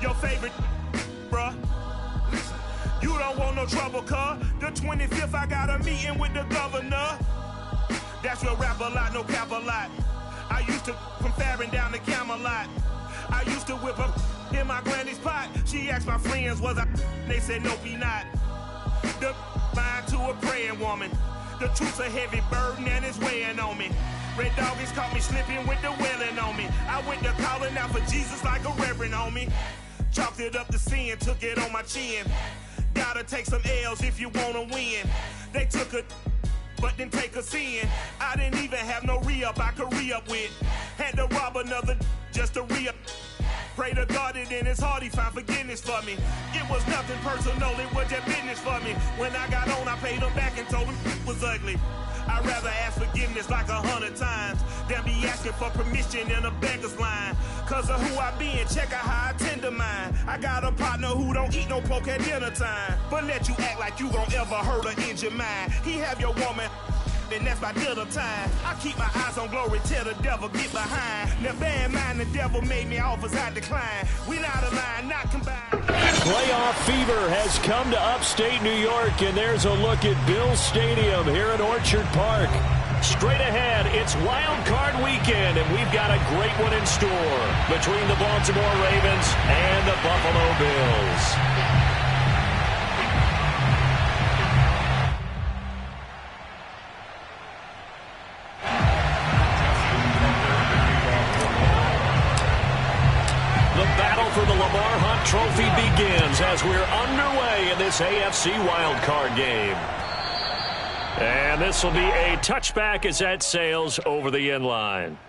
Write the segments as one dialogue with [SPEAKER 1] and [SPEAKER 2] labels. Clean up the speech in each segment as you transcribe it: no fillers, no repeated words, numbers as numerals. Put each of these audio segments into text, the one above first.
[SPEAKER 1] Your favorite, bruh. You don't want no trouble, cuz. The 25th, I got a meeting with the governor. That's your rap a lot, no cap a lot. I used to from Farron down to Camelot. I used to whip up in my granny's pot. She asked my friends, was I? They said, nope, he not. The mind to a praying woman. The truth's a heavy burden and it's weighing on me. Red Doggies caught me slipping with the wailing on me. I went to calling out for Jesus like a reverend on me. Chalked it up to sin, took it on my chin. Gotta take some L's if you wanna win. They took a but didn't take a sin. I didn't even have no re-up I could re-up with. Had to rob another just to re-up. Pray to God that in his heart he found forgiveness for me. It was nothing personal, it was just business for me. When I got on, I paid him back and told him it was ugly. I'd rather ask forgiveness like 100 times than be asking for permission in a beggar's line. Cause of who I be and check out how I tend to mine. I got a partner who don't eat no pork at dinner time, but let you act like you gon' ever hurt or injure mine. He have your woman, and that's my dinner time. I keep my eyes on glory till the devil get behind. Now bear in mind the devil made me offers I decline. We not aligned, not combined.
[SPEAKER 2] Playoff fever has come to upstate New York, and there's a look at Bills Stadium here at Orchard Park. Straight ahead, it's Wild Card Weekend, and we've got a great one in store between the Baltimore Ravens and the Buffalo Bills. For the Lamar Hunt Trophy begins as we're underway in this AFC wildcard game. And this will be a touchback as that sails over the end line.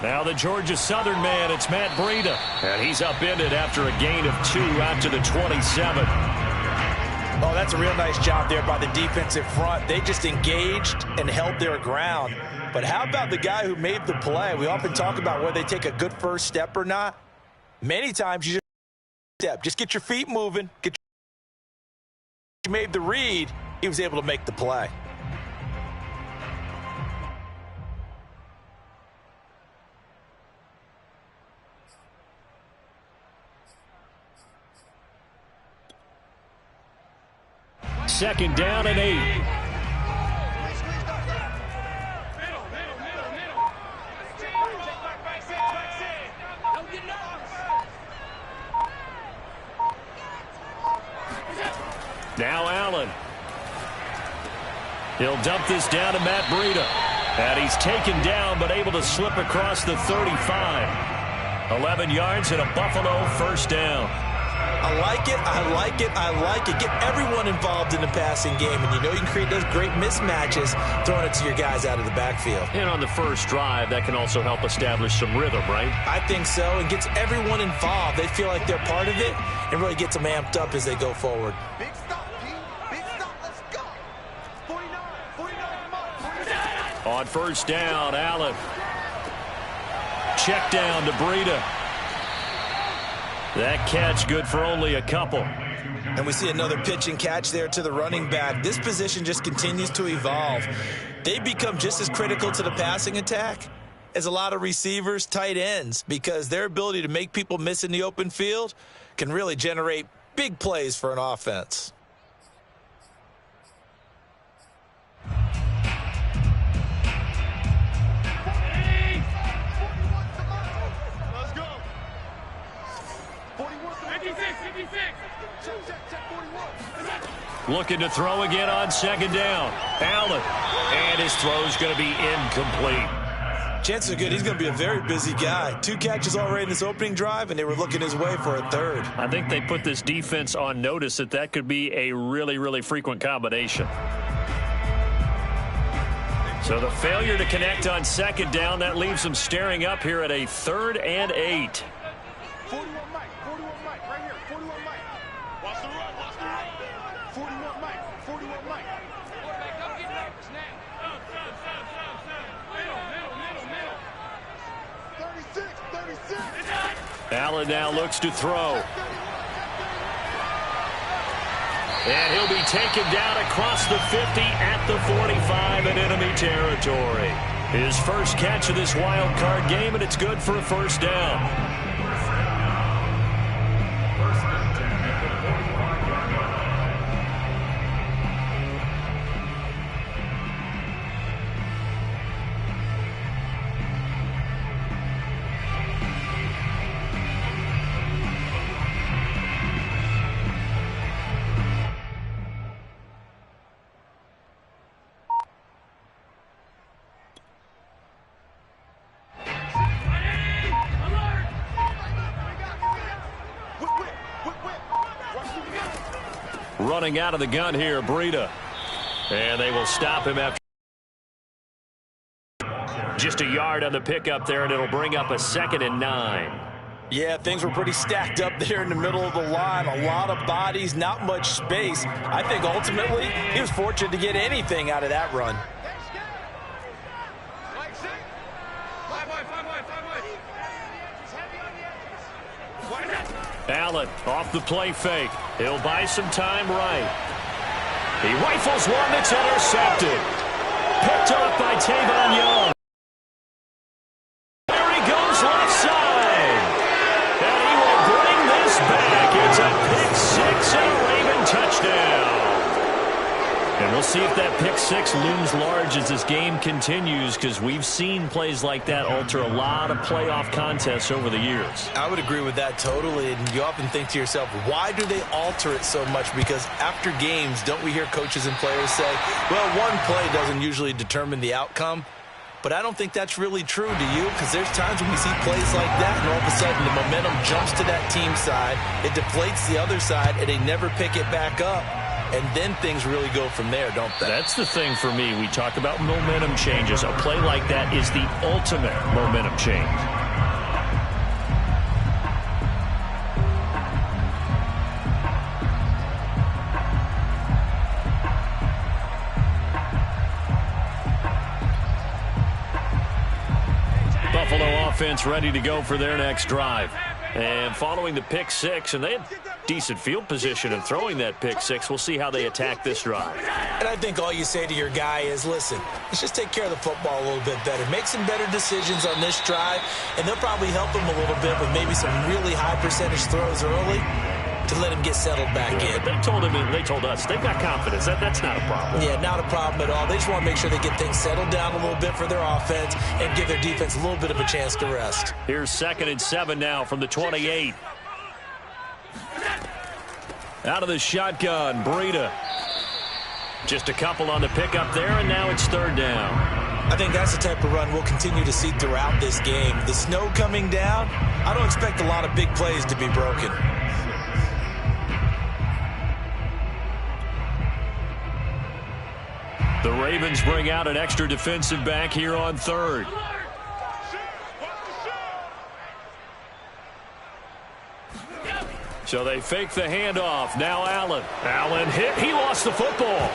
[SPEAKER 2] Now the Georgia Southern man, it's Matt Breida. And he's upended after a gain of 2 out to the 27.
[SPEAKER 3] Oh, that's a real nice job there by the defensive front. They just engaged and held their ground. But how about the guy who made the play? We often talk about whether they take a good first step or not. Many times you just get your feet moving. You made the read. He was able to make the play.
[SPEAKER 2] Second down and 8. Now Allen. He'll dump this down to Matt Breida. And he's taken down but able to slip across the 35. 11 yards and a Buffalo first down.
[SPEAKER 3] I like it, I like it, I like it. Get everyone involved in the passing game, and you know you can create those great mismatches throwing it to your guys out of the backfield.
[SPEAKER 2] And on the first drive, that can also help establish some rhythm, right?
[SPEAKER 3] I think so, and gets everyone involved. They feel like they're part of it and really gets them amped up as they go forward.
[SPEAKER 4] Big stop, G. Big stop, let's go. 49, 49,
[SPEAKER 2] on first down, Allen. Check down to Breida. That catch good for only a couple.
[SPEAKER 3] And we see another pitch and catch there to the running back. This position just continues to evolve. They become just as critical to the passing attack as a lot of receivers, tight ends, because their ability to make people miss in the open field can really generate big plays for an offense.
[SPEAKER 2] Looking to throw again on second down. Allen. And his throw's going to be incomplete.
[SPEAKER 3] Chances are good he's going to be a very busy guy. 2 catches already in this opening drive, and they were looking his way for a 3rd.
[SPEAKER 2] I think they put this defense on notice that could be a really, really frequent combination. So the failure to connect on 2nd down, that leaves them staring up here at a 3rd and 8.
[SPEAKER 1] 41 Mike, right here, 41 Mike. Watch the run. 41 Mike, 41 Mike. Quarterback, don't get nervous now. 36.
[SPEAKER 2] Allen now looks to throw. And he'll be taken down across the 50 at the 45 in enemy territory. His first catch of this wild card game, and it's good for a 1st down. Running out of the gun here, Breida. And they will stop him after just a yard on the pickup there, and it'll bring up a 2nd and 9.
[SPEAKER 3] Yeah, things were pretty stacked up there in the middle of the line. A lot of bodies, not much space. I think ultimately he was fortunate to get anything out of that run.
[SPEAKER 2] Allen off the play fake. He'll buy some time right. He rifles one that's intercepted. Picked off by Tavon Young. There he goes left side. And he will bring this back. It's a pick 6 and a Raven touchdown. And we'll see if that pick 6 looms large as this game continues, because we've seen plays like that alter a lot of playoff contests over the years.
[SPEAKER 3] I would agree with that totally, and you often think to yourself, why do they alter it so much? Because after games, don't we hear coaches and players say, well, one play doesn't usually determine the outcome? But I don't think that's really true, do you? Because there's times when we see plays like that, and all of a sudden the momentum jumps to that team side, it deflates the other side, and they never pick it back up. And then things really go from there, don't they?
[SPEAKER 2] That's the thing for me. We talk about momentum changes. A play like that is the ultimate momentum change. Buffalo offense ready to go for their next drive. And following the pick 6, and they had decent field position in throwing that pick 6. We'll see how they attack this drive.
[SPEAKER 3] And I think all you say to your guy is, listen, let's just take care of the football a little bit better. Make some better decisions on this drive, and they'll probably help him a little bit with maybe some really high percentage throws early to let him get settled back in.
[SPEAKER 2] They told him, and they told us, they've got confidence. That's not a problem.
[SPEAKER 3] Yeah, not a problem at all. They just want to make sure they get things settled down a little bit for their offense and give their defense a little bit of a chance to rest.
[SPEAKER 2] Here's 2nd and 7 now from the 28. Out of the shotgun, Breida. Just a couple on the pickup there, and now it's 3rd down.
[SPEAKER 3] I think that's the type of run we'll continue to see throughout this game. The snow coming down, I don't expect a lot of big plays to be broken.
[SPEAKER 2] The Ravens bring out an extra defensive back here on 3rd. So they fake the handoff. Now Allen. Allen hit. He lost the football.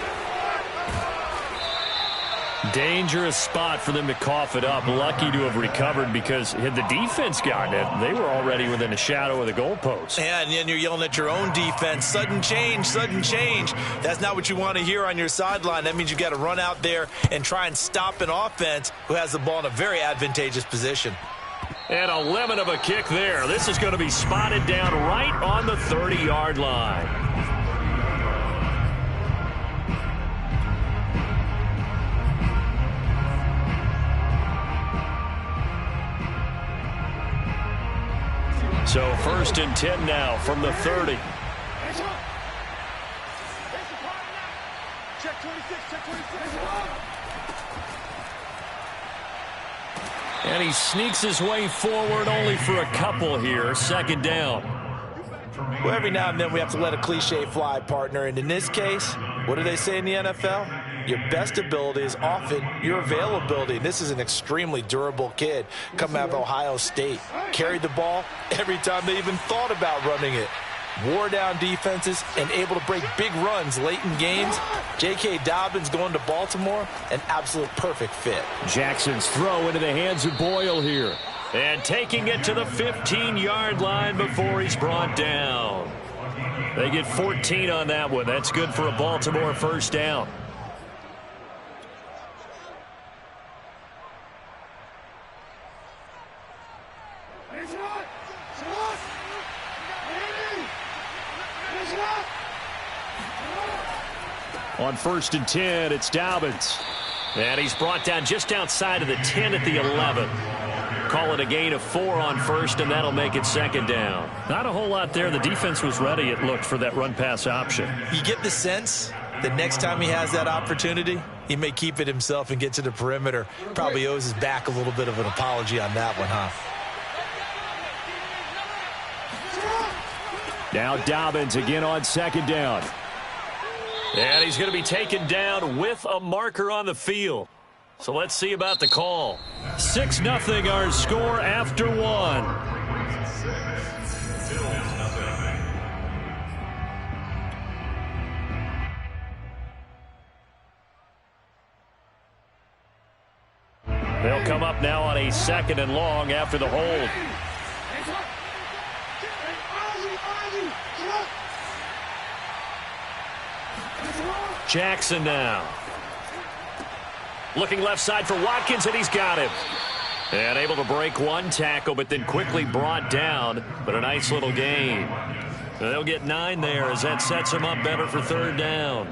[SPEAKER 2] Dangerous spot for them to cough it up. Lucky to have recovered, because had the defense gotten it, they were already within a shadow of the goalpost.
[SPEAKER 3] Yeah, and then you're yelling at your own defense. Sudden change, sudden change. That's not what you want to hear on your sideline. That means you've got to run out there and try and stop an offense who has the ball in a very advantageous position.
[SPEAKER 2] And a lemon of a kick there. This is going to be spotted down right on the 30-yard line. So 1st and 10 now from the 30. And he sneaks his way forward only for a couple here. Second down.
[SPEAKER 3] Well, every now and then we have to let a cliche fly, partner. And in this case, what do they say in the NFL? Your best ability is often your availability. And this is an extremely durable kid coming out of Ohio State. Carried the ball every time they even thought about running it. Wore down defenses and able to break big runs late in games. J.K. Dobbins going to Baltimore, an absolute perfect fit.
[SPEAKER 2] Jackson's throw into the hands of Boyle here. And taking it to the 15-yard line before he's brought down. They get 14 on that one. That's good for a Baltimore first down. On 1st and 10, it's Dobbins. And he's brought down just outside of the 10 at the 11. Call it a gain of 4 on first, and that'll make it second down. Not a whole lot there. The defense was ready, it looked, for that run-pass option.
[SPEAKER 3] You get the sense that next time he has that opportunity, he may keep it himself and get to the perimeter. Probably owes his back a little bit of an apology on that one, huh?
[SPEAKER 2] Now Dobbins again on second down. And he's going to be taken down with a marker on the field. So let's see about the call. 6-0 our score after 1. They'll come up now on a 2nd and long after the hold. Jackson now. Looking left side for Watkins, and he's got him. And able to break one tackle, but then quickly brought down. But a nice little gain. They'll get 9 there as that sets them up better for 3rd down.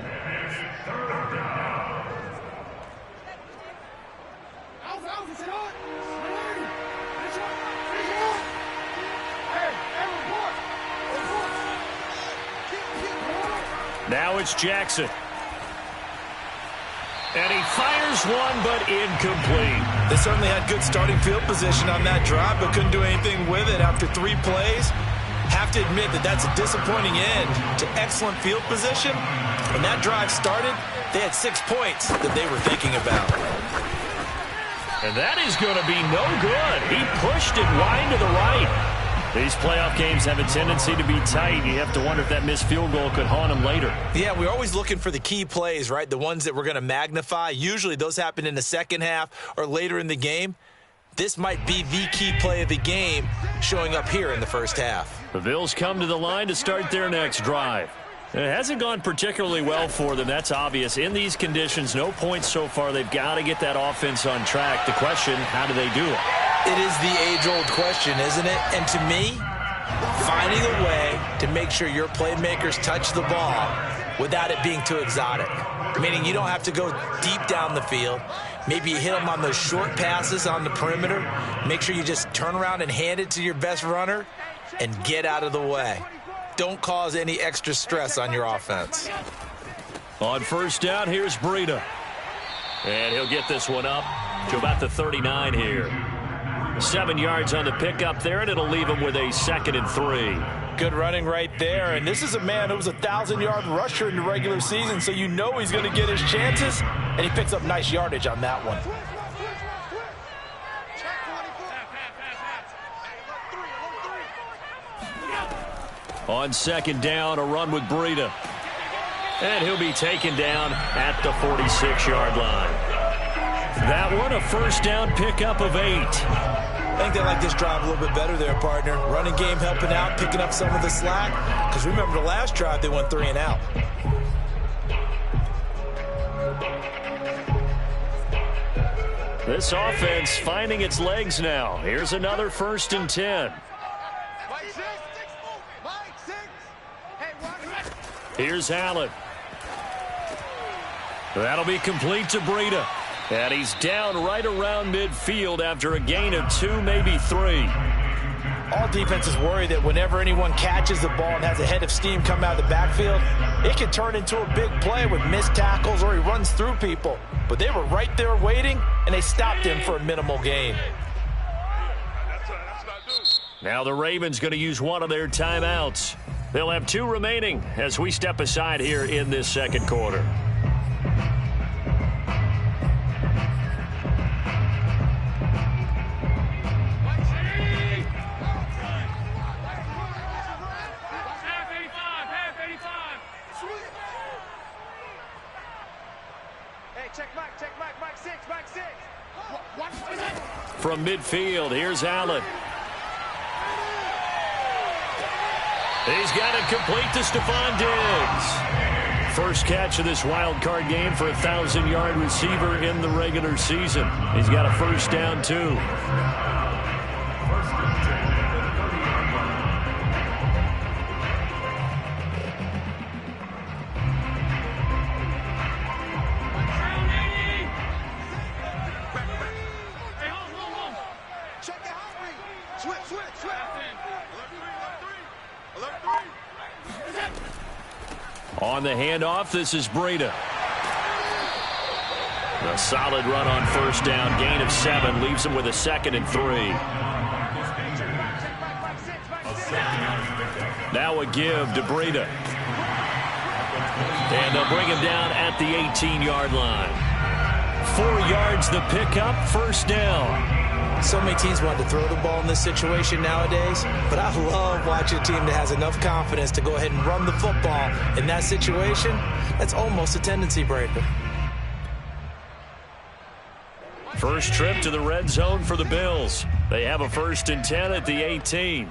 [SPEAKER 2] Now it's Jackson. And he fires one, but incomplete.
[SPEAKER 3] They certainly had good starting field position on that drive, but couldn't do anything with it after 3 plays. Have to admit that that's a disappointing end to excellent field position. When that drive started, they had 6 points that they were thinking about.
[SPEAKER 2] And that is going to be no good. He pushed it wide to the right. These playoff games have a tendency to be tight. You have to wonder if that missed field goal could haunt him later.
[SPEAKER 3] Yeah, we're always looking for the key plays, right? The ones that we're going to magnify. Usually those happen in the second half or later in the game. This might be the key play of the game showing up here in the first half.
[SPEAKER 2] The Bills come to the line to start their next drive. It hasn't gone particularly well for them. That's obvious. In these conditions, no points so far. They've got to get that offense on track. The question, how do they do it?
[SPEAKER 3] It is the age-old question, isn't it? And to me, finding a way to make sure your playmakers touch the ball without it being too exotic. Meaning you don't have to go deep down the field. Maybe you hit them on those short passes on the perimeter. Make sure you just turn around and hand it to your best runner and get out of the way. Don't cause any extra stress on your offense.
[SPEAKER 2] On 1st down, here's Breida. And he'll get this one up to about the 39 here. 7 yards on the pickup there, and it'll leave him with a 2nd and 3.
[SPEAKER 3] Good running right there, and this is a man who was a 1,000-yard rusher in the regular season, so you know he's going to get his chances, and he picks up nice yardage on that one.
[SPEAKER 2] On 2nd down, a run with Breida. And he'll be taken down at the 46-yard line. That one, a 1st down pickup of 8.
[SPEAKER 3] I think they like this drive a little bit better there, partner. Running game helping out, picking up some of the slack. Because remember the last drive, they went 3 and out.
[SPEAKER 2] This offense finding its legs now. Here's another 1st and 10. Here's Allen. That'll be complete to Breida. And he's down right around midfield after a gain of 2, maybe 3.
[SPEAKER 3] All defenses worry that whenever anyone catches the ball and has a head of steam come out of the backfield, it can turn into a big play with missed tackles or he runs through people. But they were right there waiting, and they stopped him for a minimal gain.
[SPEAKER 2] Now the Ravens going to use one of their timeouts. They'll have 2 remaining as we step aside here in this second quarter. From midfield, here's Allen. He's got it complete to Stephon Diggs. First catch of this wild card game for a 1,000-yard receiver in the regular season. He's got a first down, too. On the handoff, this is Breida. A solid run on first down. Gain of 7 leaves him with a 2nd and 3. Now a give to Breida. And they'll bring him down at the 18-yard line. 4 yards the pickup, first down.
[SPEAKER 3] So many teams want to throw the ball in this situation nowadays, but I love watching a team that has enough confidence to go ahead and run the football in that situation. That's almost a tendency breaker.
[SPEAKER 2] First trip to the red zone for the Bills. They have a 1st and 10 at the 18.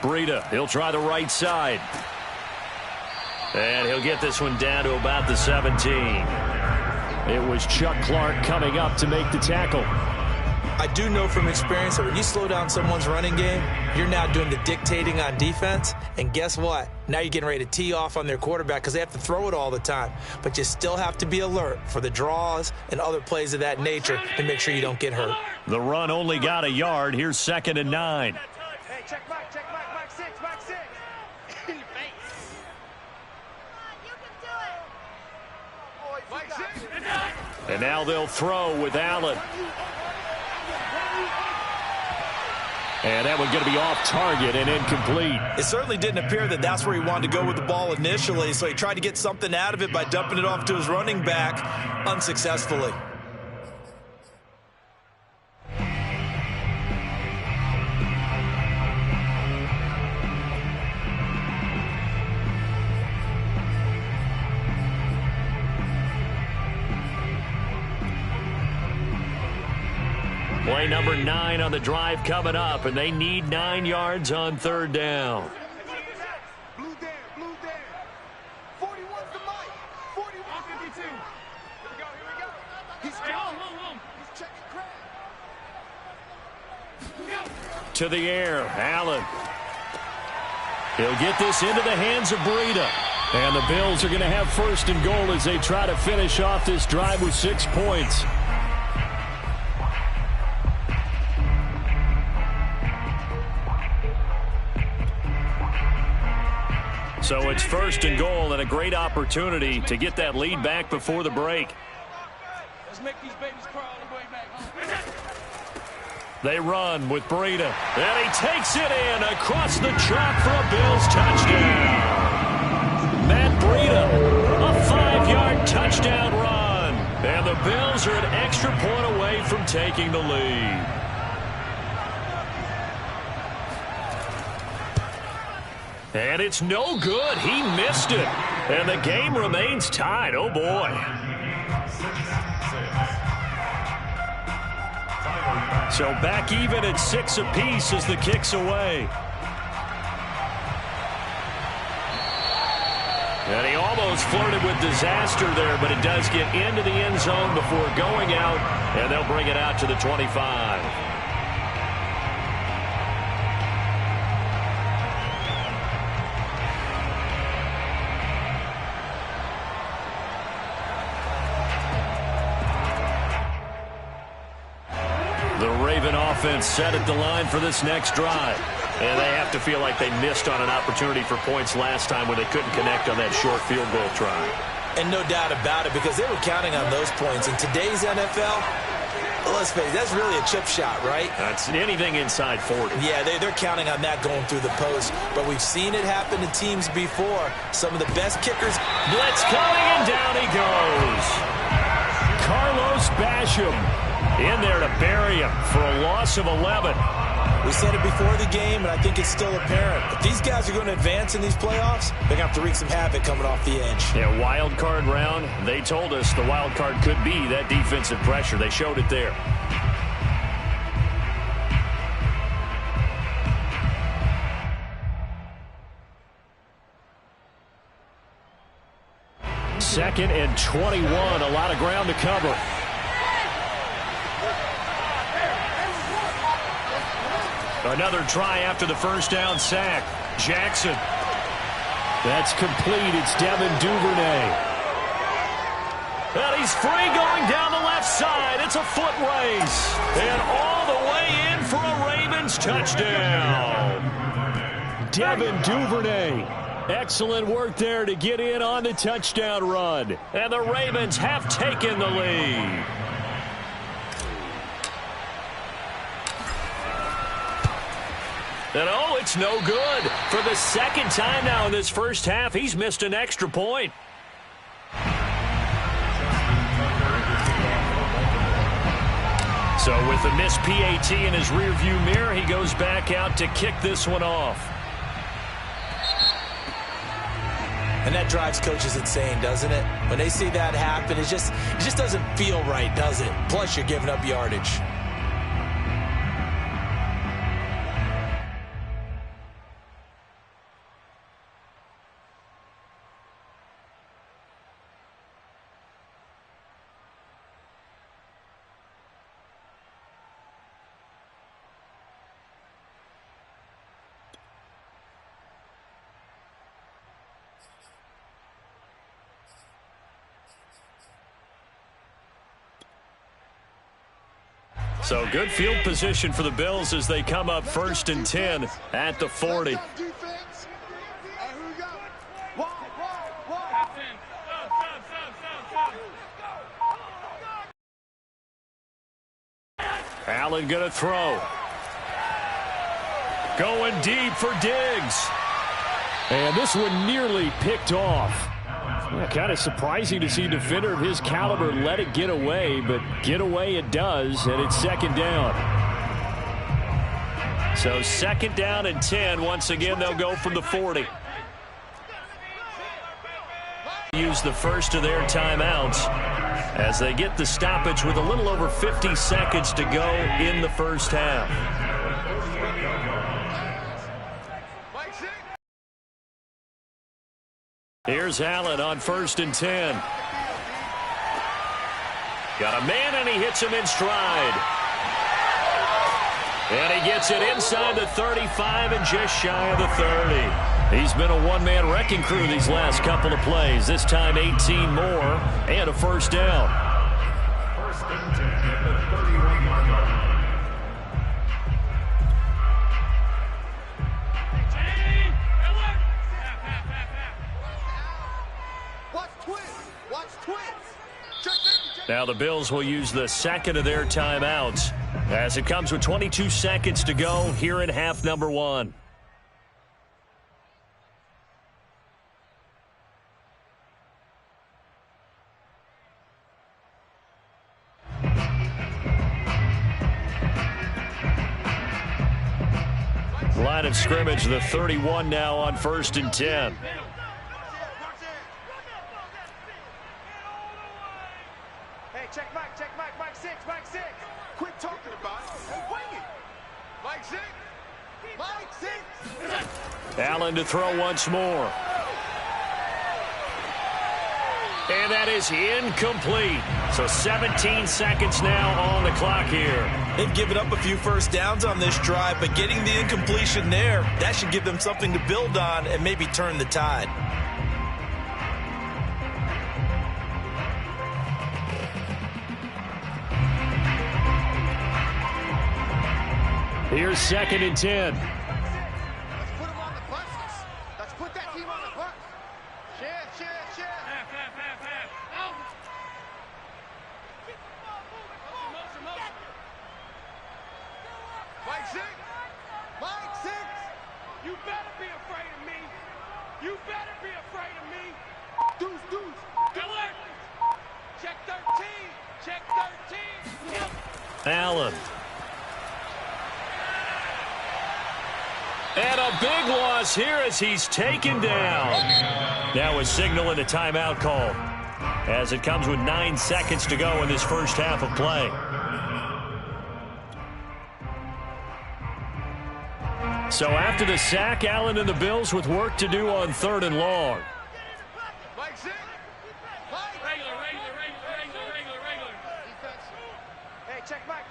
[SPEAKER 2] Breida, he'll try the right side. And he'll get this one down to about the 17. It was Chuck Clark coming up to make the tackle.
[SPEAKER 3] I do know from experience that when you slow down someone's running game, you're now doing the dictating on defense. And guess what? Now you're getting ready to tee off on their quarterback because they have to throw it all the time. But you still have to be alert for the draws and other plays of that nature to make sure you don't get hurt.
[SPEAKER 2] The run only got a yard. Here's 2nd and 9.
[SPEAKER 4] Hey, check back, back 6. In your face. You can do it.
[SPEAKER 2] And now they'll throw with Allen. And that one's going to be off target and incomplete.
[SPEAKER 3] It certainly didn't appear that that's where he wanted to go with the ball initially, so he tried to get something out of it by dumping it off to his running back unsuccessfully.
[SPEAKER 2] Play number 9 on the drive coming up, and they need 9 yards on 3rd down.
[SPEAKER 4] Blue down. 41's the mic. 41-52. Here we go. He's strong. He's checking crap.
[SPEAKER 2] To the air, Allen. He'll get this into the hands of Breida. And the Bills are going to have 1st and goal as they try to finish off this drive with 6 points. So it's 1st and goal and a great opportunity to get that lead back before the break.
[SPEAKER 4] Let's make these babies crawl all the way back.
[SPEAKER 2] They run with Breida. And he takes it in across the chalk for a Bills touchdown. Matt Breida, a 5-yard touchdown run. And the Bills are an extra point away from taking the lead. And it's no good. He missed it. And the game remains tied. Oh, boy. So back even at 6 apiece as the kick's away. And he almost flirted with disaster there, but it does get into the end zone before going out, and they'll bring it out to the 25. The Raven offense set at the line for this next drive. And they have to feel like they missed on an opportunity for points last time when they couldn't connect on that short field goal try.
[SPEAKER 3] And no doubt about it, because they were counting on those points. In today's NFL, let's face it, that's really a chip shot, right?
[SPEAKER 2] That's anything inside 40.
[SPEAKER 3] Yeah, they're counting on that going through the post. But we've seen it happen to teams before. Some of the best kickers.
[SPEAKER 2] Blitz coming, and down he goes. Carlos Basham in there to bury him for a loss of 11.
[SPEAKER 3] We said it before the game, and I think it's still apparent. If these guys are going to advance in these playoffs, they're going to have to wreak some havoc coming off the edge.
[SPEAKER 2] Yeah, wild card round. They told us the wild card could be that defensive pressure. They showed it there. Second and 21. A lot of ground to cover. Another try after the first down sack. Jackson. That's complete. It's Devin Duvernay. And he's free going down the left side. It's a foot race. And all the way in for a Ravens touchdown. Devin Duvernay. Excellent work there to get in on the touchdown run. And the Ravens have taken the lead. And oh, it's no good. For the second time now in this first half, he's missed an extra point. So with the missed PAT in his rearview mirror, he goes back out to kick this one off.
[SPEAKER 3] And that drives coaches insane, doesn't it? When they see that happen, it just doesn't feel right, does it? Plus, you're giving up yardage.
[SPEAKER 2] So good field position for the Bills as they come up 1st and 10 at the 40. Allen going to throw. Going deep for Diggs. And this one nearly picked off. Yeah, kind of surprising to see a defender of his caliber let it get away, but get away it does, and it's 2nd down. So 2nd down and 10. Once again, they'll go from the 40. Use the first of their timeouts as they get the stoppage with a little over 50 seconds to go in the first half. Here's Allen on 1st and 10. Got a man, and he hits him in stride. And he gets it inside the 35 and just shy of the 30. He's been a one-man wrecking crew these last couple of plays. This time 18 more and a first down. Now the Bills will use the second of their timeouts as it comes with 22 seconds to go here in half number 1. Line of scrimmage, the 31 now on 1st and 10.
[SPEAKER 4] Check Mike 6. Quit talking about it and bring it. Mike 6.
[SPEAKER 2] Allen to throw once more. And that is incomplete. So 17 seconds now on the clock here.
[SPEAKER 3] They've given up a few first downs on this drive, but getting the incompletion there, that should give them something to build on and maybe turn the tide.
[SPEAKER 2] Here's 2nd and 10.
[SPEAKER 4] Let's put them on the buses. Let's put that team on the bus. Share. six. Mike six. You better be afraid of me. You better be afraid of me. Deuce, deuce. Alert. Check 13. Check 13.
[SPEAKER 2] Allen. And a big loss here as he's taken down. Now a signal and a timeout call as it comes with 9 seconds to go in this first half of play. So after the sack, Allen and the Bills with work to do on 3rd and long.
[SPEAKER 4] Mike six. Regular. Defense. Hey, check Mike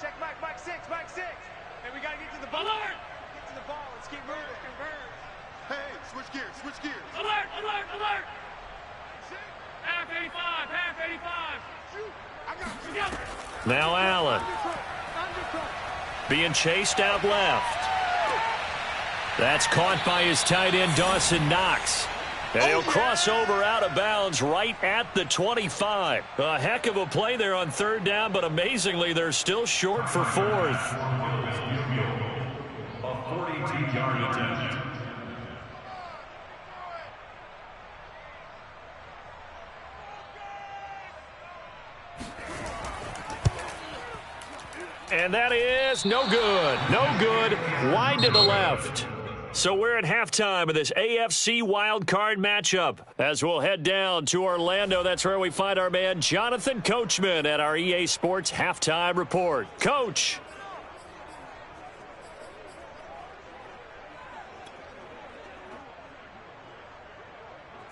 [SPEAKER 4] six. Hey, we got to get to the ball. Alert. Get to the ball. Let's keep moving. Hey, switch gears. Alert. Half 85. Shoot. I got you.
[SPEAKER 2] Now Allen. Being chased out left. That's caught by his tight end, Dawson Knox. And he'll cross over out of bounds right at the 25. A heck of a play there on 3rd down, but amazingly, they're still short for 4th.
[SPEAKER 1] A 42-yard attempt.
[SPEAKER 2] And that is no good. Wide to the left. So we're at halftime of this AFC wildcard matchup. As we'll head down to Orlando, that's where we find our man Jonathan Coachman at our EA Sports Halftime Report. Coach.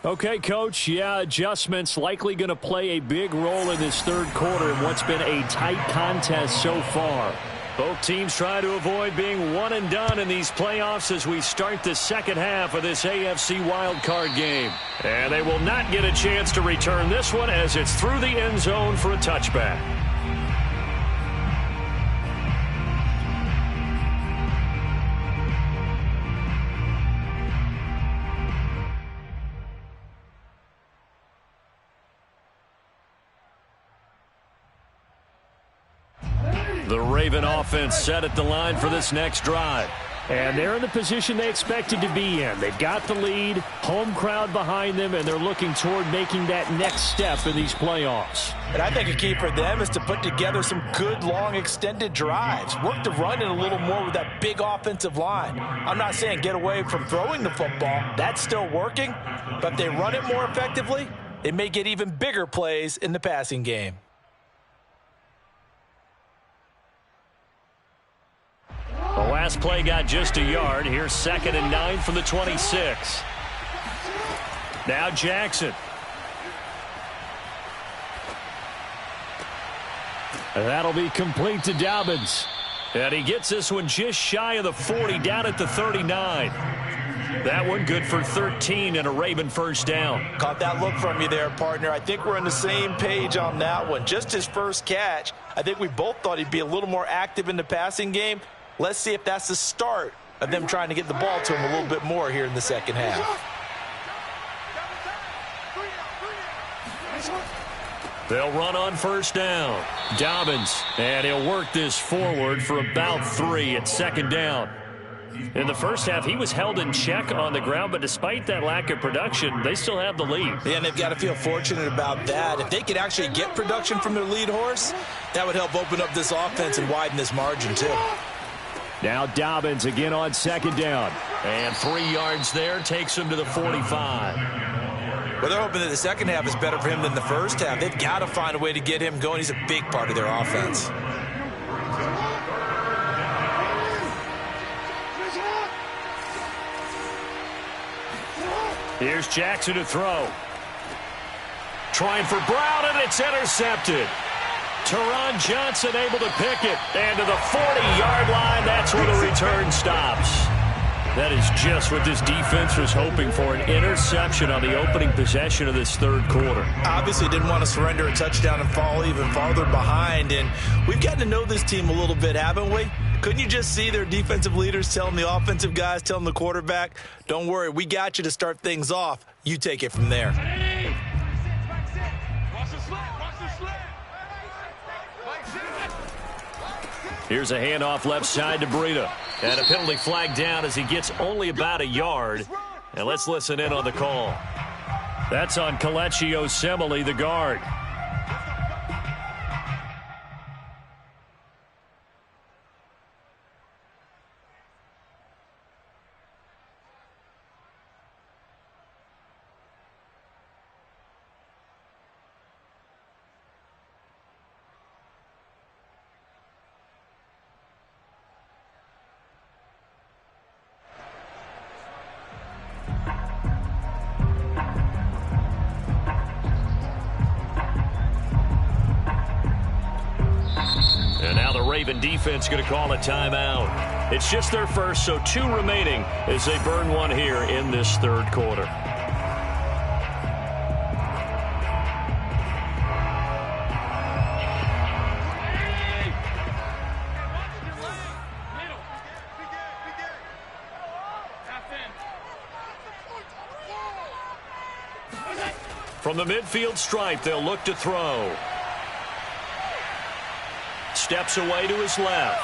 [SPEAKER 2] Okay, Coach, adjustments likely going to play a big role in this 3rd quarter in what's been a tight contest so far. Both teams try to avoid being one and done in these playoffs as we start the second half of this AFC wildcard game. And they will not get a chance to return this one as it's through the end zone for a touchback. The Raven offense set at the line for this next drive. And they're in the position they expected to be in. They've got the lead, home crowd behind them, and they're looking toward making that next step in these playoffs.
[SPEAKER 3] And I think a key for them is to put together some good, long, extended drives. Work to run it a little more with that big offensive line. I'm not saying get away from throwing the football. That's still working. But if they run it more effectively, it may get even bigger plays in the passing game.
[SPEAKER 2] The last play got just a yard. Here's 2nd and 9 from the 26. Now Jackson. That'll be complete to Dobbins. And he gets this one just shy of the 40, down at the 39. That one good for 13 and a Raven first down.
[SPEAKER 3] Caught that look from you there, partner. I think we're on the same page on that one. Just his first catch. I think we both thought he'd be a little more active in the passing game. Let's see if that's the start of them trying to get the ball to him a little bit more here in the second half.
[SPEAKER 2] They'll run on first down. Dobbins, and he'll work this forward for about 3 at 2nd down. In the first half, he was held in check on the ground, but despite that lack of production, they still have the lead.
[SPEAKER 3] Yeah, and they've got to feel fortunate about that. If they could actually get production from their lead horse, that would help open up this offense and widen this margin too.
[SPEAKER 2] Now Dobbins again on 2nd down. And 3 yards there takes him to the 45.
[SPEAKER 3] Well, they're hoping that the second half is better for him than the first half. They've got to find a way to get him going. He's a big part of their offense.
[SPEAKER 2] Here's Jackson to throw. Trying for Brown, and it's intercepted. Teron Johnson able to pick it. And to the 40-yard line, that's where the return stops. That is just what this defense was hoping for, an interception on the opening possession of this 3rd quarter.
[SPEAKER 3] Obviously didn't want to surrender a touchdown and fall even farther behind. And we've gotten to know this team a little bit, haven't we? Couldn't you just see their defensive leaders telling the offensive guys, telling the quarterback, don't worry, we got you to start things off. You take it from there.
[SPEAKER 2] Here's a handoff left side to Breida. And a penalty flag down as he gets only about a yard. And let's listen in on the call. That's on Kelechi Osemele, the guard. Raven defense going to call a timeout. It's just their first, so 2 remaining as they burn one here in this third quarter. From the midfield stripe, they'll look to throw. Steps away to his left.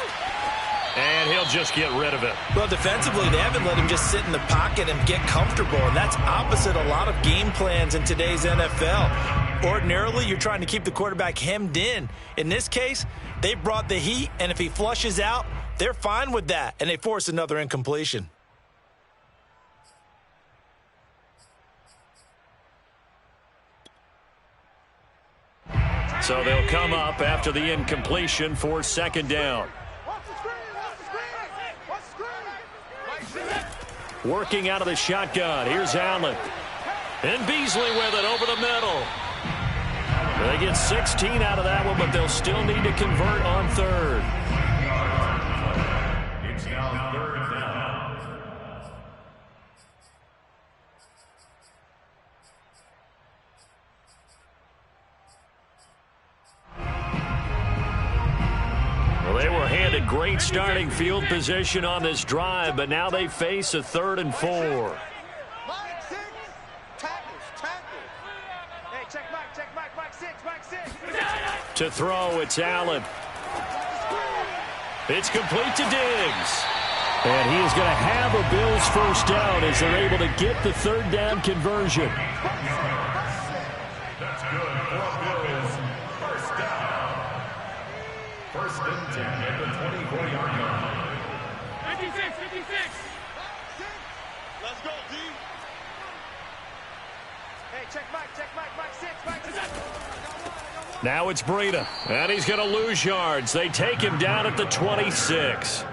[SPEAKER 2] And he'll just get rid of it.
[SPEAKER 3] Well, defensively, they haven't let him just sit in the pocket and get comfortable, and that's opposite a lot of game plans in today's NFL. Ordinarily, you're trying to keep the quarterback hemmed in. In this case, they brought the heat, and if he flushes out, they're fine with that, and they force another incompletion.
[SPEAKER 2] So they'll come up after the incompletion for second down. Working out of the shotgun. Here's Allen. And Beasley with it over the middle. They get 16 out of that one, but they'll still need to convert on third.
[SPEAKER 1] It's now third down.
[SPEAKER 2] They were handed great starting field position on this drive, but now they face a 3rd and 4.
[SPEAKER 4] Mike 6. Tackles. Hey, check Mike 6.
[SPEAKER 2] To throw, it's Allen. It's complete to Diggs. And he is going to have a Bills first down as they're able to get the 3rd down conversion.
[SPEAKER 1] That's good for Bills. First down. First and 10 at the 24-yard line.
[SPEAKER 4] 56. Let's go, D. Hey, check Mike 6.
[SPEAKER 2] Now it's Breida, and he's going to lose yards. They take him down at the 26.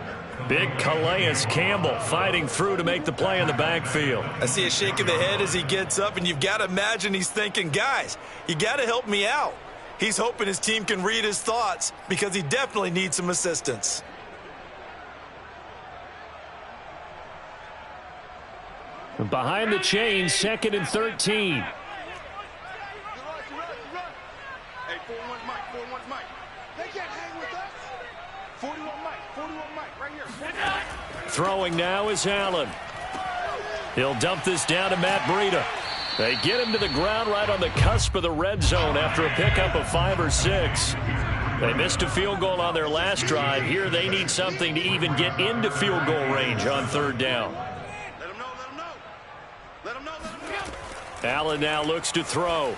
[SPEAKER 2] Big Calais Campbell fighting through to make the play in the backfield.
[SPEAKER 3] I see a shake of the head as he gets up, and you've got to imagine he's thinking, guys, you got to help me out. He's hoping his team can read his thoughts because he definitely needs some assistance.
[SPEAKER 2] Behind the chains, 2nd and 13.
[SPEAKER 4] Hey, 4-1 Mike. They can't hang with us. 41 Mike, right here.
[SPEAKER 2] Throwing now is Allen. He'll dump this down to Matt Breida. They get him to the ground right on the cusp of the red zone after a pickup of 5 or 6. They missed a field goal on their last drive. Here they need something to even get into field goal range on 3rd down.
[SPEAKER 4] Let him know.
[SPEAKER 2] Allen now looks to throw.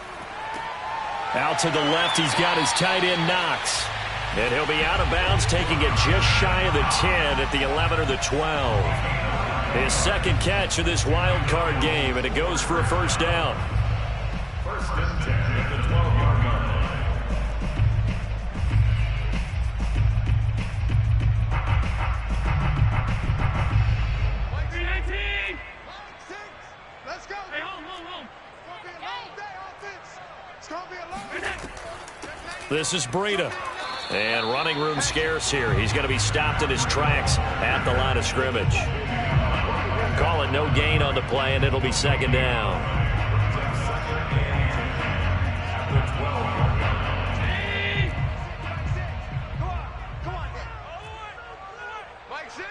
[SPEAKER 2] Out to the left, he's got his tight end Knox. And he'll be out of bounds, taking it just shy of the 10 at the 11 or the 12. His second catch of this wild card game, and it goes for a first down.
[SPEAKER 1] First and 10 at the 12-yard line.
[SPEAKER 4] Let's go. Hey, home. It's gonna be a long day, offense. It's gonna be a long day.
[SPEAKER 2] This is Breida. And running room scarce here. He's going to be stopped in his tracks at the line of scrimmage. Call it no gain on the play, and it'll be second down.
[SPEAKER 4] Mike 6.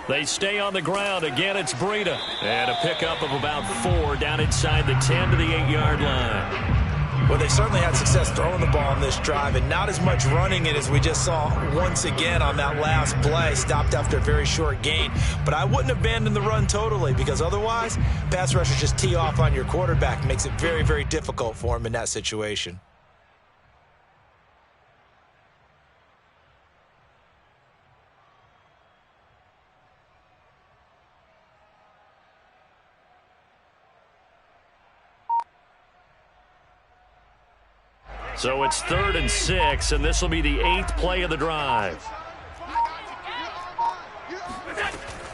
[SPEAKER 2] They stay on the ground. Again, it's Breida. And a pickup of about 4 down inside the 10 to the 8-yard line.
[SPEAKER 3] Well, they certainly had success throwing the ball on this drive and not as much running it as we just saw once again on that last play. Stopped after a very short gain. But I wouldn't abandon the run totally because otherwise, pass rushers just tee off on your quarterback. Makes it very, very difficult for him in that situation.
[SPEAKER 2] So it's 3rd and 6, and this will be the 8th play of the drive.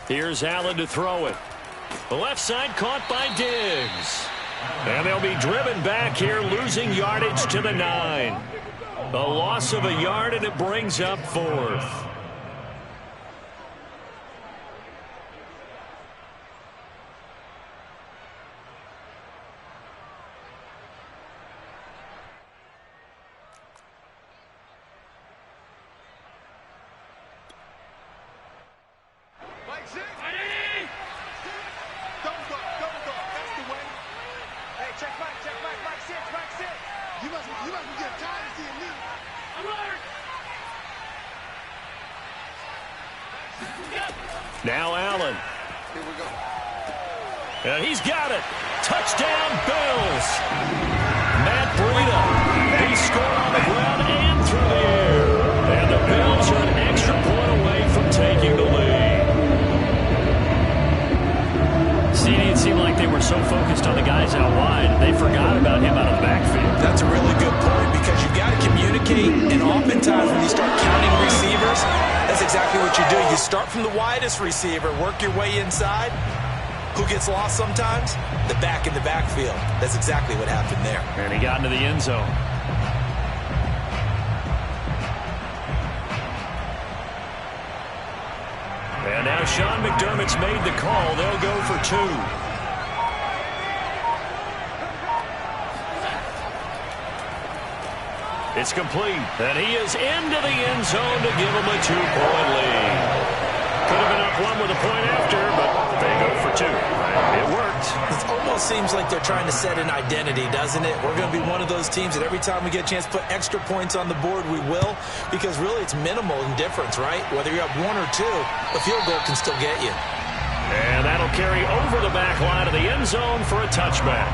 [SPEAKER 2] Here's Allen to throw it. The left side caught by Diggs. And they'll be driven back here, losing yardage to the 9. A loss of a yard, and it brings up 4th. Now Allen.
[SPEAKER 4] Here we go.
[SPEAKER 2] And he's got it. Touchdown, Bills. Matt Breida. He scored on the ground and through the air. And the Bills are an extra point away from taking the lead. CD, it seemed like they were so focused on the guys out wide, they forgot about him out of the backfield.
[SPEAKER 3] That's a really good point because you've got to communicate, and oftentimes when you start counting receivers, that's exactly what you do. You start from the widest receiver, work your way inside. Who gets lost sometimes? The back in the backfield. That's exactly what happened there.
[SPEAKER 2] And he got into the end zone. And now Sean McDermott's made the call. They'll go for 2. It's complete, and he is into the end zone to give him a 2-point lead. Could have been up 1 with a point after, but they go for 2. It worked.
[SPEAKER 3] It almost seems like they're trying to set an identity, doesn't it? We're going to be one of those teams that every time we get a chance to put extra points on the board, we will, because really it's minimal in difference, right? Whether you're up 1 or 2, a field goal can still get you.
[SPEAKER 2] And that'll carry over the back line of the end zone for a touchback.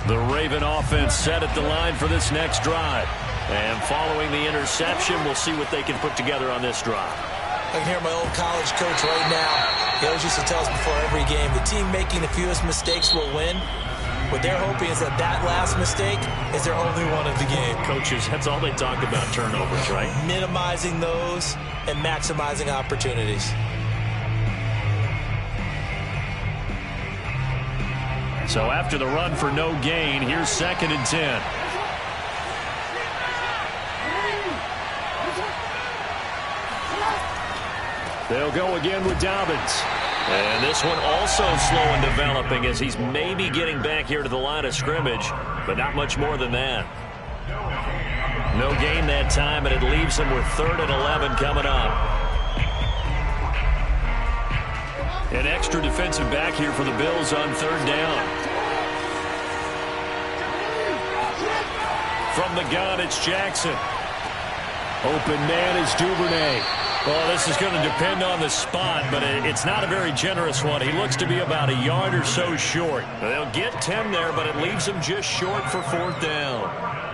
[SPEAKER 2] The Raven offense set at the line for this next drive. And following the interception, we'll see what they can put together on this drive.
[SPEAKER 3] I can hear my old college coach right now. He always used to tell us before every game, the team making the fewest mistakes will win. What they're hoping is that that last mistake is their only one of the game.
[SPEAKER 2] Coaches, that's all they talk about, turnovers, right?
[SPEAKER 3] Minimizing those and maximizing opportunities.
[SPEAKER 2] So after the run for no gain, here's 2nd and 10. They'll go again with Dobbins. And this one also slow in developing as he's maybe getting back here to the line of scrimmage, but not much more than that. No gain that time, and it leaves him with 3rd and 11 coming up. An extra defensive back here for the Bills on 3rd down. From the gun, it's Jackson. Open man is Duvernay. Well, this is going to depend on the spot, but it's not a very generous one. He looks to be about a yard or so short. They'll get 10 there, but it leaves him just short for 4th down.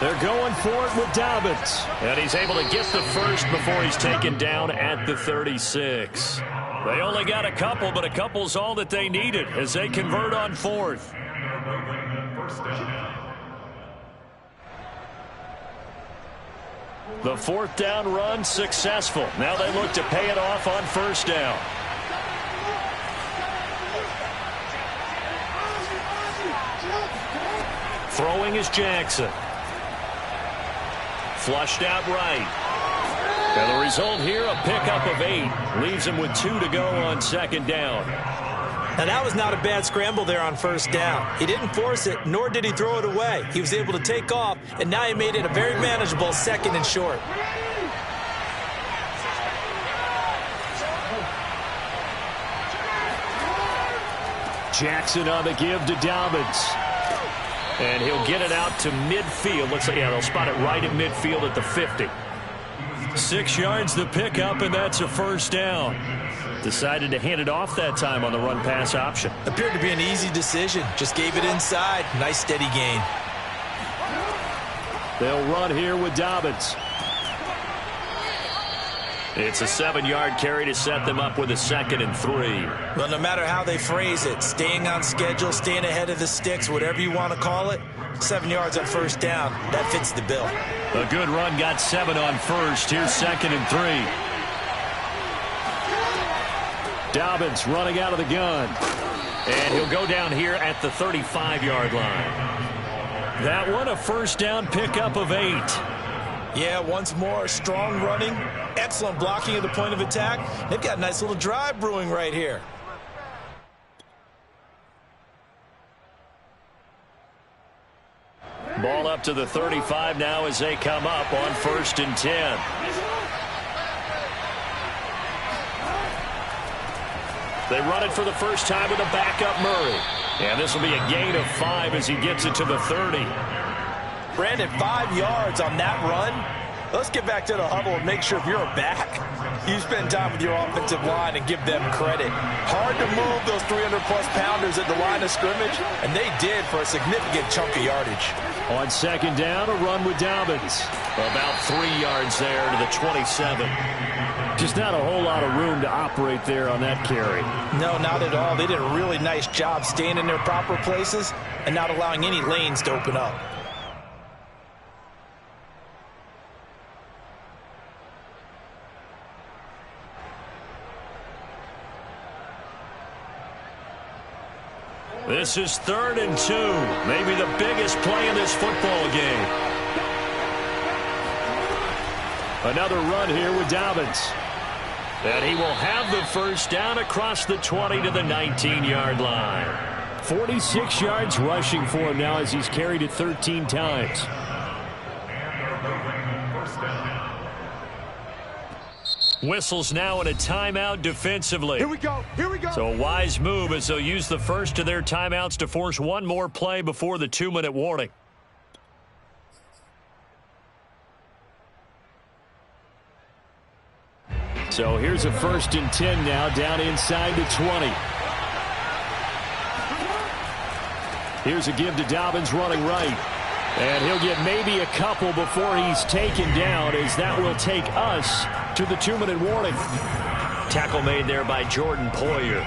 [SPEAKER 2] They're going for it with Dobbins. And he's able to get the first before he's taken down at the 36. They only got a couple, but a couple's all that they needed as they convert on fourth. The fourth down run successful. Now they look to pay it off on first down. Throwing is Jackson. Flushed out right. And the result here, a pickup of 8. Leaves him with 2 to go on second down.
[SPEAKER 3] Now that was not a bad scramble there on first down. He didn't force it, nor did he throw it away. He was able to take off, and now he made it a very manageable second and short.
[SPEAKER 2] Jackson on the give to Dobbins. And he'll get it out to midfield. Looks like, yeah, they'll spot it right in midfield at the 50. 6 yards the pickup, and that's a first down. Decided to hand it off that time on the run-pass option.
[SPEAKER 3] Appeared to be an easy decision. Just gave it inside. Nice steady gain.
[SPEAKER 2] They'll run here with Dobbins. It's a 7-yard carry to set them up with a 2nd and 3.
[SPEAKER 3] Well, no matter how they phrase it, staying on schedule, staying ahead of the sticks, whatever you want to call it, 7 yards on first down, that fits the bill.
[SPEAKER 2] A good run got 7 on first. Here's 2nd and 3. Dobbins running out of the gun. And he'll go down here at the 35-yard line. That one, a first down pickup of 8.
[SPEAKER 3] Yeah, once more, strong running, excellent blocking at the point of attack. They've got a nice little drive brewing right here.
[SPEAKER 2] Ball up to the 35 now as they come up on 1st and 10. They run it for the first time with a backup Murray. And this will be a gain of 5 as he gets it to the 30.
[SPEAKER 3] Brandon, 5 yards on that run. Let's get back to the huddle and make sure if you're a back, you spend time with your offensive line and give them credit. Hard to move those 300-plus pounders at the line of scrimmage, and they did for a significant chunk of yardage.
[SPEAKER 2] On 2nd down, a run with Dobbins. About 3 yards there to the 27. Just not a whole lot of room to operate there on that carry.
[SPEAKER 3] No, not at all. They did a really nice job staying in their proper places and not allowing any lanes to open up.
[SPEAKER 2] This is 3rd and 2. Maybe the biggest play in this football game. Another run here with Dobbins. And he will have the first down across the 20 to the 19-yard line. 46 yards rushing for him now as he's carried it 13 times. Whistles now in a timeout defensively.
[SPEAKER 4] Here we go. Here we go.
[SPEAKER 2] So a wise move as they'll use the first of their timeouts to force one more play before the 2-minute warning. So here's a 1st and 10 now down inside the 20. Here's a give to Dobbins running right. And he'll get maybe a couple before he's taken down as that will take us to the 2-minute warning. Tackle made there by Jordan Poyer.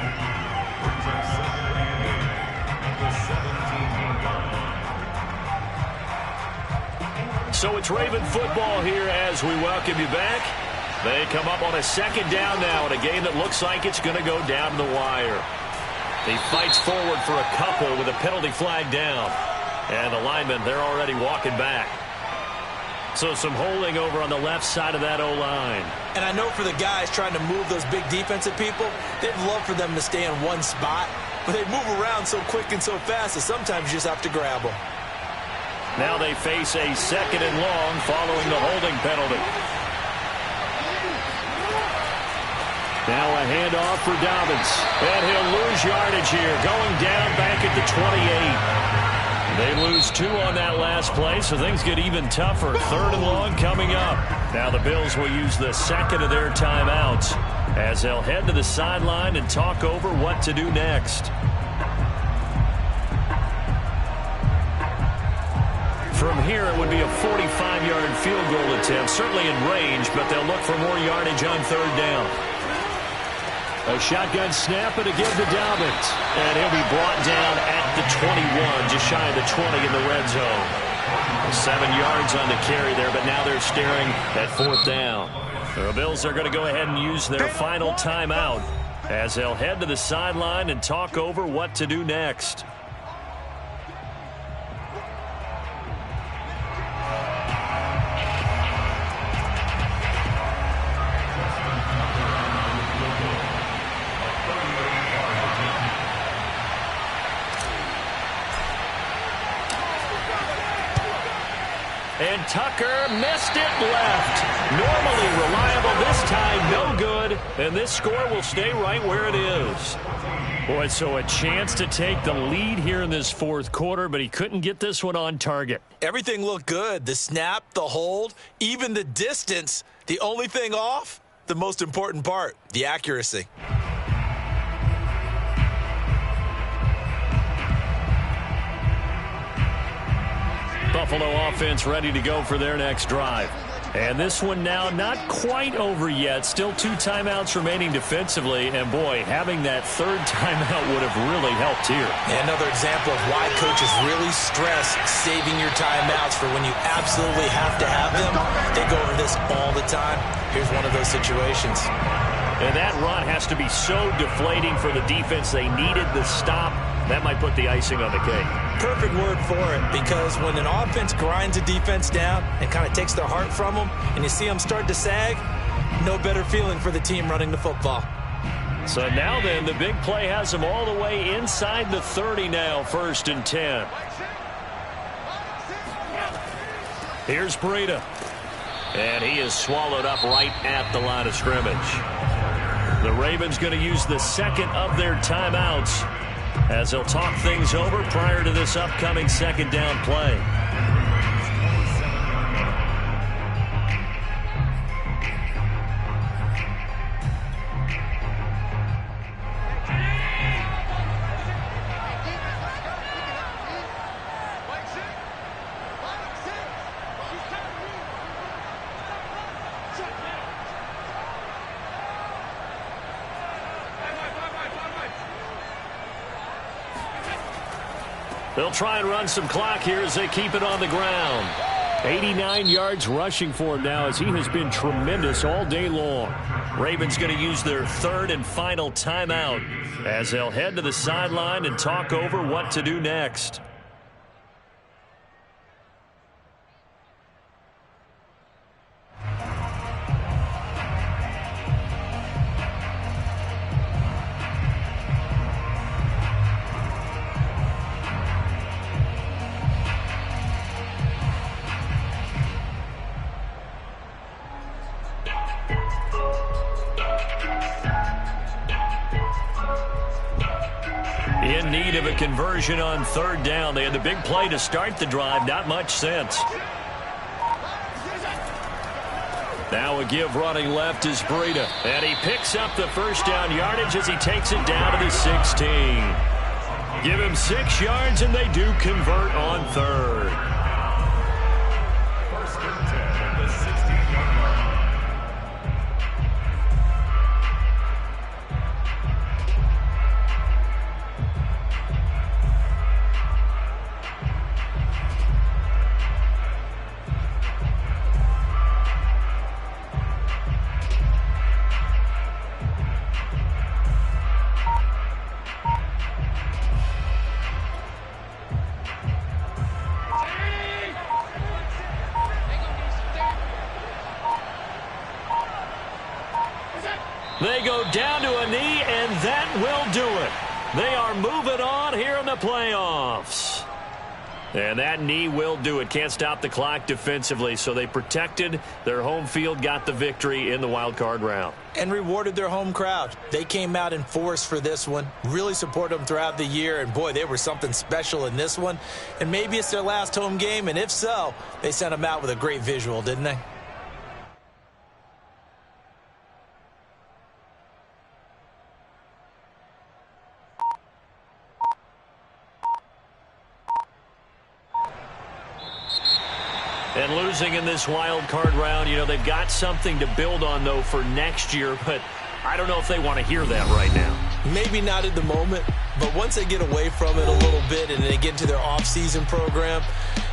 [SPEAKER 2] So it's Raven football here as we welcome you back. They come up on a 2nd down now in a game that looks like it's going to go down to the wire. He fights forward for a couple with a penalty flag down. And the linemen, they're already walking back. So some holding over on the left side of that O-line.
[SPEAKER 3] And I know for the guys trying to move those big defensive people, they'd love for them to stay in one spot. But they move around so quick and so fast that sometimes you just have to grab them.
[SPEAKER 2] Now they face a 2nd and long following the holding penalty. Now a handoff for Dobbins. And he'll lose yardage here, going down back at the 28. They lose 2 on that last play, so things get even tougher. 3rd and long coming up. Now the Bills will use the 2nd of their timeouts as they'll head to the sideline and talk over what to do next. From here, it would be a 45-yard field goal attempt, certainly in range, but they'll look for more yardage on third down. A shotgun snap and a give to Dalvin. And he'll be brought down at the 21, just shy of the 20 in the red zone. 7 yards on the carry there, but now they're staring at fourth down. The Bills are going to go ahead and use their final timeout as they'll head to the sideline and talk over what to do next. And Tucker missed it left. Normally reliable, this time no good. And this score will stay right where it is. Boy, so a chance to take the lead here in this fourth quarter, but he couldn't get this one on target.
[SPEAKER 3] Everything looked good. The snap, the hold, even the distance. The only thing off, the most important part, the accuracy.
[SPEAKER 2] Buffalo offense ready to go for their next drive. And this one now not quite over yet. Still 2 timeouts remaining defensively. And, boy, having that third timeout would have really helped here.
[SPEAKER 3] And another example of why coaches really stress saving your timeouts for when you absolutely have to have them. They go over this all the time. Here's one of those situations.
[SPEAKER 2] And that run has to be so deflating for the defense. They needed the stop. That might put the icing on the cake.
[SPEAKER 3] Perfect word for it, because when an offense grinds a defense down and kind of takes their heart from them, and you see them start to sag, no better feeling for the team running the football.
[SPEAKER 2] So now then, the big play has them all the way inside the 30 now, 1st and 10. Here's Breida. And he is swallowed up right at the line of scrimmage. The Ravens going to use the second of their timeouts as they'll talk things over prior to this upcoming second down play. They'll try and run some clock here as they keep it on the ground. 89 yards rushing for him now as he has been tremendous all day long. Ravens going to use their third and final timeout as they'll head to the sideline and talk over what to do next. In need of a conversion on third down. They had the big play to start the drive. Not much sense. Now a give running left is Breida. And he picks up the first down yardage as he takes it down to the 16. Give him 6 yards and they do convert on third. They go down to a knee, and that will do it. They are moving on here in the playoffs. And that knee will do it. Can't stop the clock defensively, so they protected their home field, got the victory in the wild card round.
[SPEAKER 3] And rewarded their home crowd. They came out in force for this one, really supported them throughout the year, and boy, they were something special in this one. And maybe it's their last home game, and if so, they sent them out with a great visual, didn't they?
[SPEAKER 2] And losing in this wild card round, they've got something to build on, though, for next year. But I don't know if they want to hear that right now.
[SPEAKER 3] Maybe not at the moment, but once they get away from it a little bit and they get into their off-season program,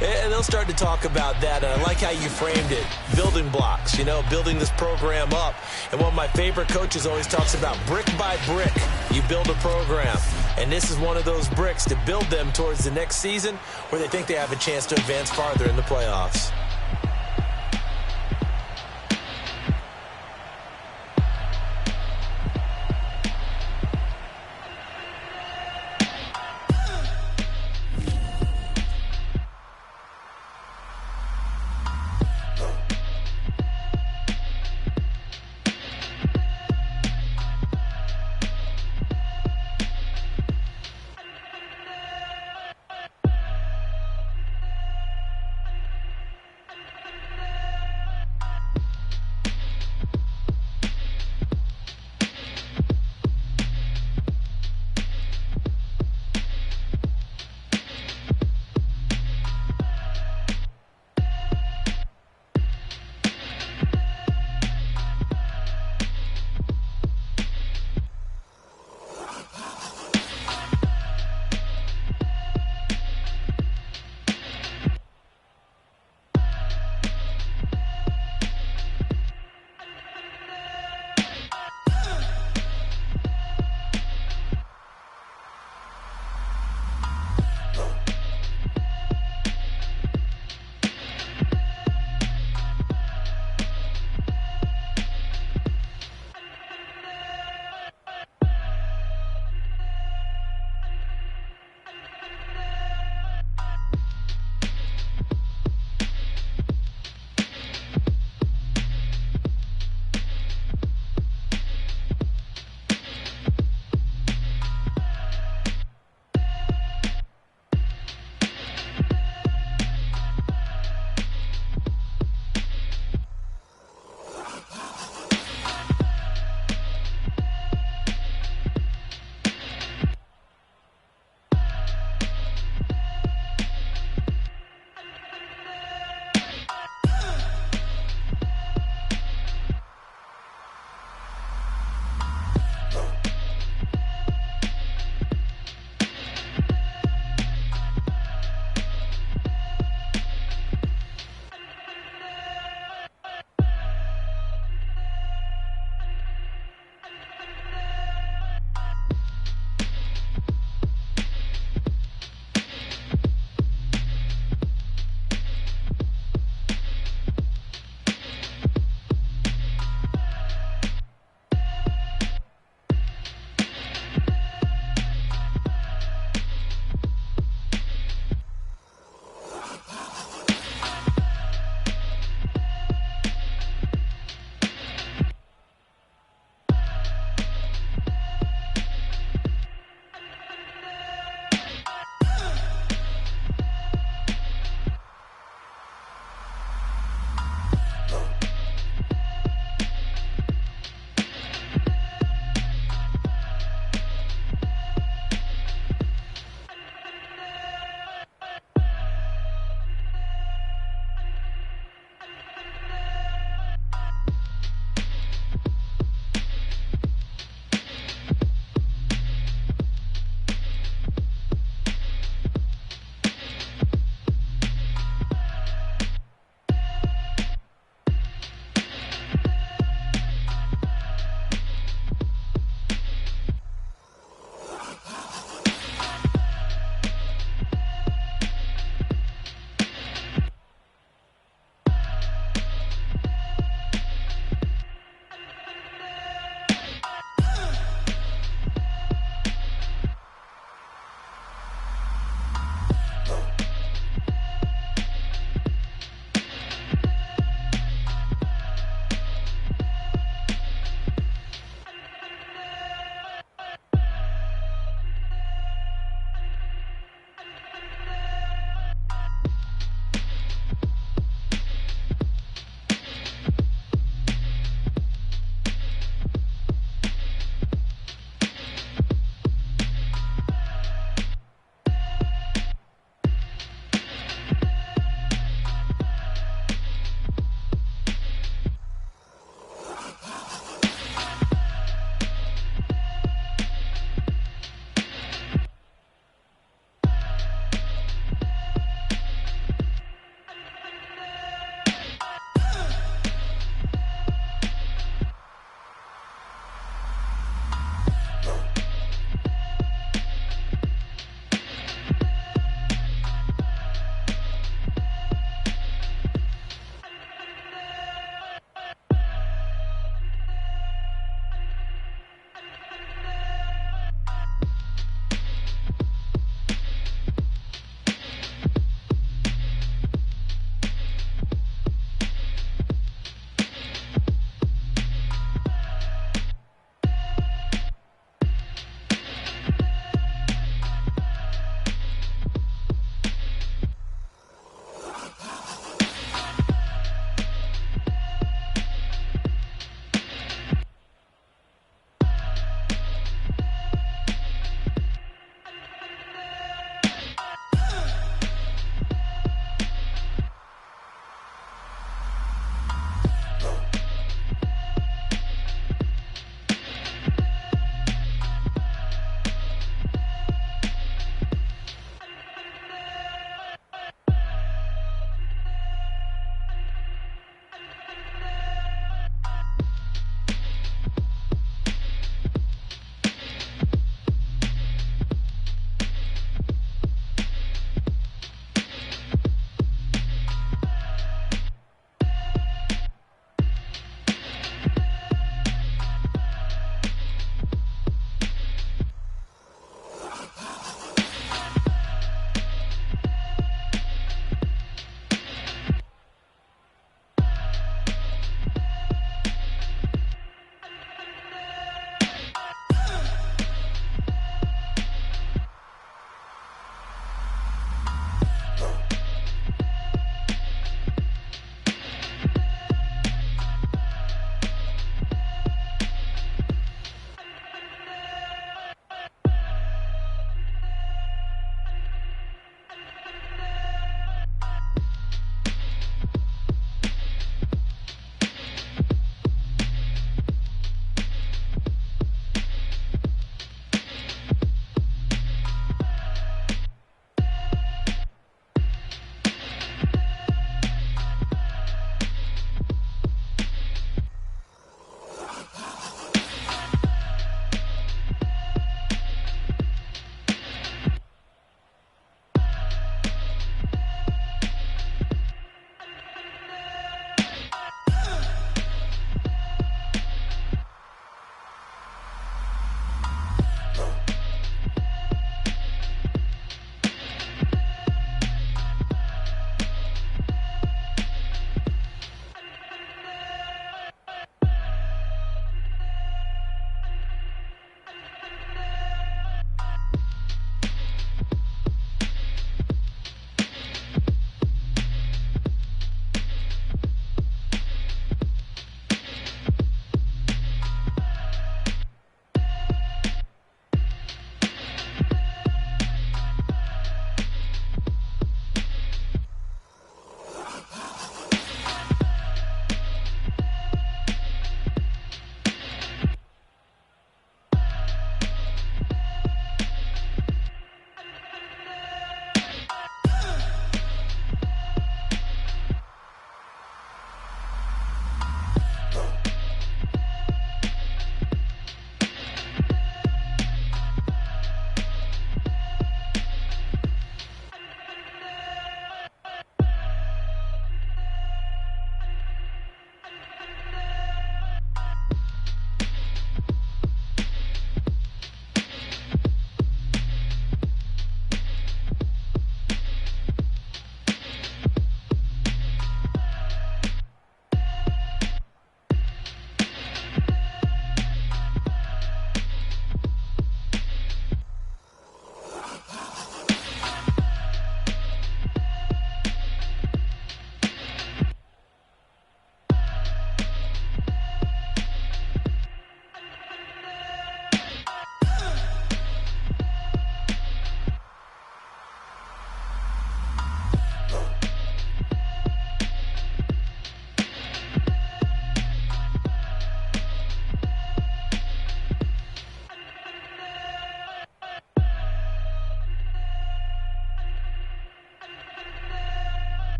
[SPEAKER 3] they'll start to talk about that. And I like how you framed it, building blocks, building this program up. And one of my favorite coaches always talks about brick by brick, you build a program. And this is one of those bricks to build them towards the next season where they think they have a chance to advance farther in the playoffs.